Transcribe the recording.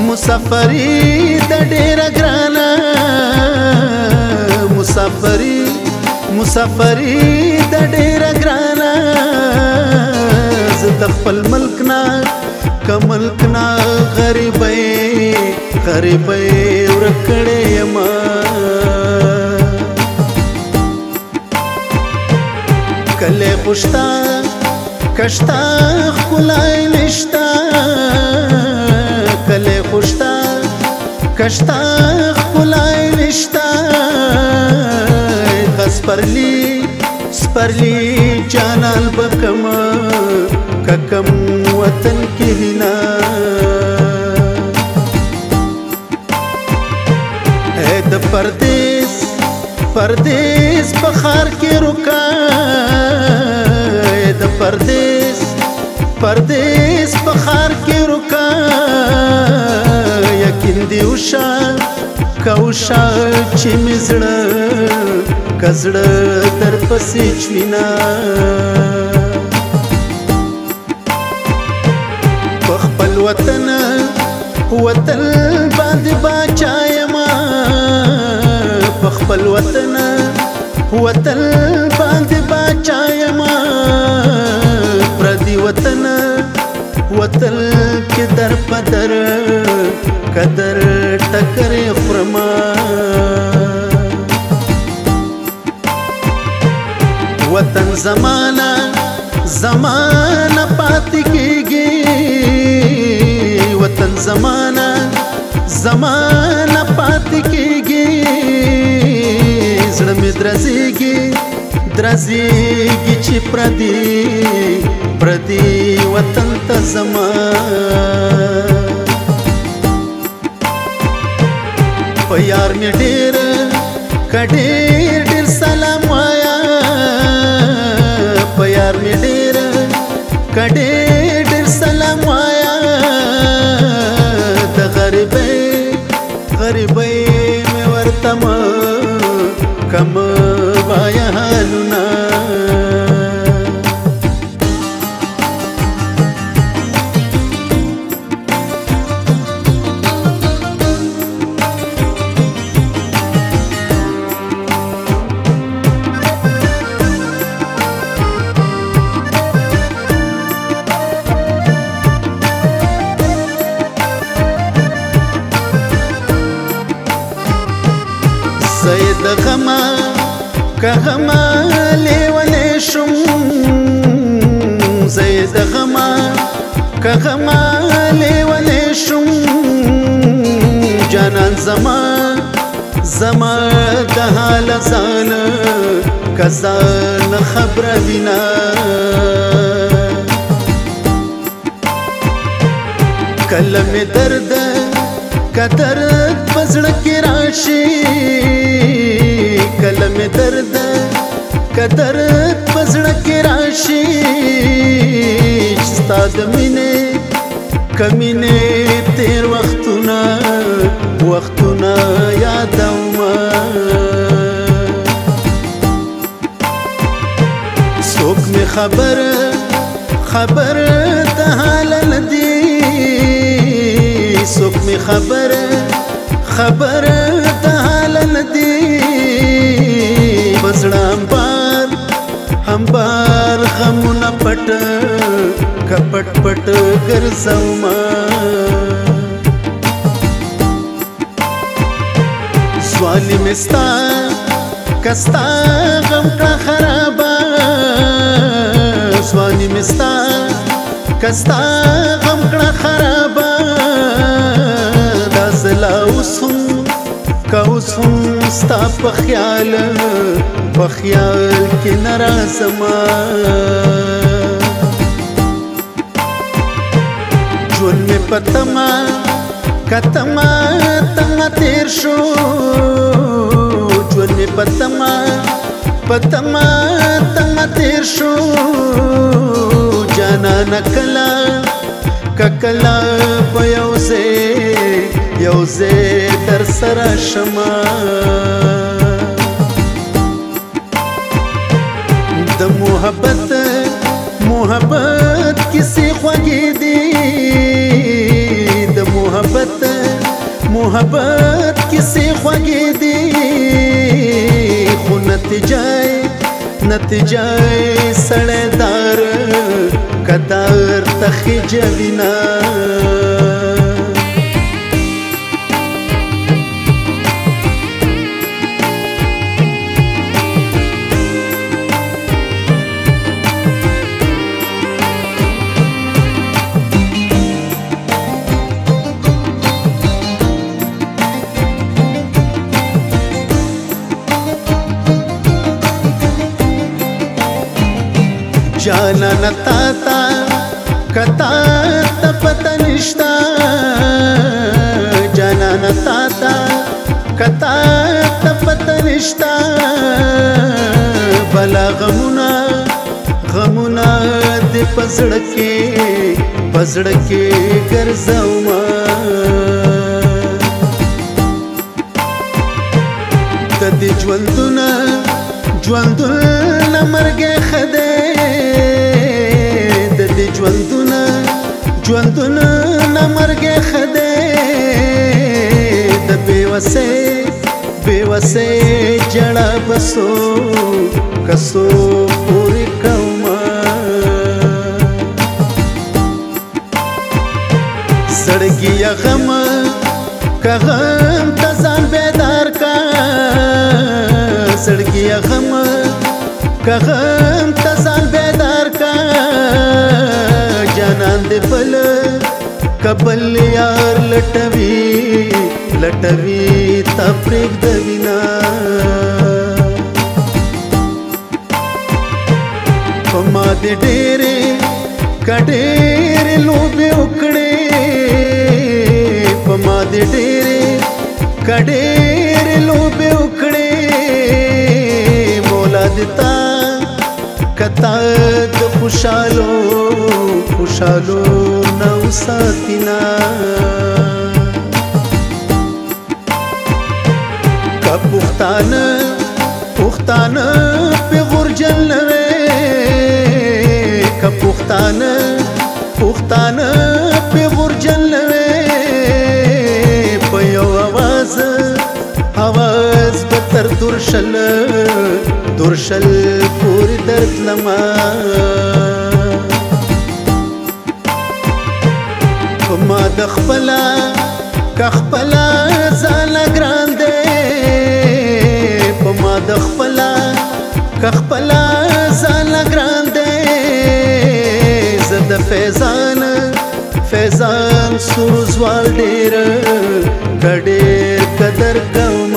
مسافري د ډېر ګرانه مسافري د ډېر ګرانه زه د خپل ملک نه کملک نه غریبۍ ورک کړی یمه کلی خو شته کشته ښکلی نشته کلی خو شته کشته ښکلی نشته سپرلی جانان به کم وطن کې هینا د پردیس په ښار کې روکا د پردیس په ښار کې روکا یقین دی وشه چې مې زړه در پسې چوینا په خپل وطن باندې باچا یمه په خپل وطن باندې باچا یمه پردي وطن کې در په در قدر ټکرې خورما وطن زمانہ پاتې کېږي وطن زمانہ پاتې کېږي زړه مې درزېږي چې پردي وطن ته زما په یار مې ډېر سلام وایا په یار مې ډېر سلام وایا د غریبۍ مې ورته کم وایا حالونه زید غما لیونی شم زید غما لیونی شم جانان زما د حال ځان کزان خبره وینا کله مې درد پزړه کې راشي کله مې درد پزړه کې راشي چې ستا د مینې کمینې تیر وختونه یادومه څوک مې خبر د حال نه دی څوک مې خبر د حال نه دی بزړه همبار غمونه پټ ګرځومه ځواني مې ستا غم کړه خرابه ځواني مې ستا غم کړه خرابه دا زلا اوس هم ستا په خیال کې نه راځمه ژوند مې په تمه تیر شو ژوند مې په تمه تیر شو جانانه کله په یو ځای در سره شمه د محبت کسی خوږې دي محبت کیسې خوږې دي خو نتیجه سړی دار کدار ته خجوینا جانا نتا کتا تا پتا نشتا جانا نتا کتا تا پتا نشتا بلا غمونا دی پزړکې ګرځوما د دې ژوندونه مرګ خده د دې ژوندونه مرګ خده د بېوسۍ جړه بسو کسو پورې کوما زړګي غم ته ځان بیدار کا زړګي غم ته ځان بیدار کا جانان دې بل کبل یار لټوي تا پرېږدوینا په ما دې ډېرې لوبې وکړې په ما دې ډېرې لوبې وکړې مولا دې تا کتا د خوشالو نو ساتینا کا پښتانه په غرجل نوې کا پښتانه په غرجل نوې په یو आवाज به تر درشل پوری درد لما ما د خپلا ځان ګران دی ما د خپلا ځان ګران دی زه د فیضان سوزوال ډېر قدر کوم